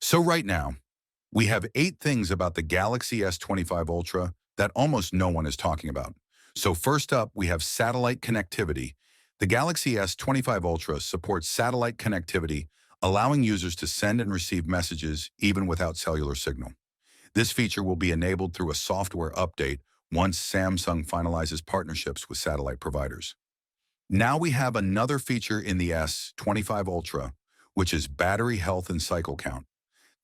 So right now, we have 8 things about the Galaxy S25 Ultra that almost no one is talking about. So first up, we have satellite connectivity. The Galaxy S25 Ultra supports satellite connectivity, allowing users to send and receive messages even without cellular signal. This feature will be enabled through a software update once Samsung finalizes partnerships with satellite providers. Now we have another feature in the S25 Ultra, which is battery health and cycle count.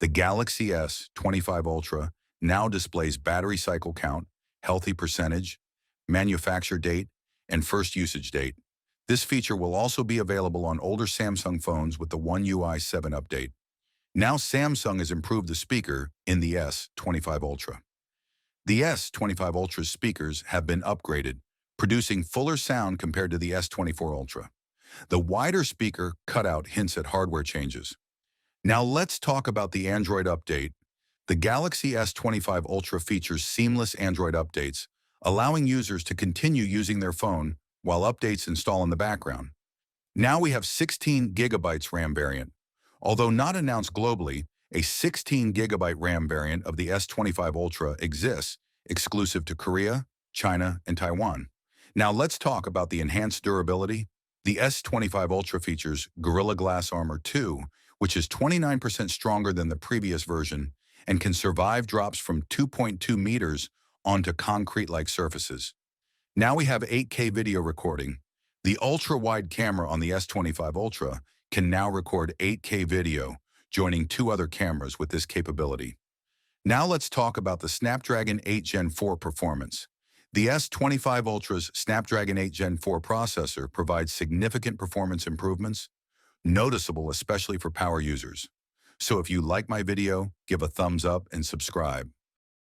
The Galaxy S25 Ultra now displays battery cycle count, healthy percentage, manufacture date, and first usage date. This feature will also be available on older Samsung phones with the One UI 7 update. Now Samsung has improved the speaker in the S25 Ultra. The S25 Ultra's speakers have been upgraded, producing fuller sound compared to the S24 Ultra. The wider speaker cutout hints at hardware changes. Now let's talk about the Android update. The Galaxy S25 Ultra features seamless Android updates, allowing users to continue using their phone while updates install in the background. Now we have 16 gigabytes RAM variant. Although not announced globally, a 16 gigabyte RAM variant of the S25 Ultra exists, exclusive to Korea, China, and Taiwan. Now let's talk about the enhanced durability. The S25 Ultra features Gorilla Glass Armor 2, which is 29% stronger than the previous version and can survive drops from 2.2 meters onto concrete-like surfaces. Now we have 8K video recording. The ultra-wide camera on the S25 Ultra can now record 8K video, joining 2 other cameras with this capability. Now let's talk about the Snapdragon 8 Gen 4 performance. The S25 Ultra's Snapdragon 8 Gen 4 processor provides significant performance improvements, noticeable especially for power users. So if you like my video, give a thumbs up and subscribe.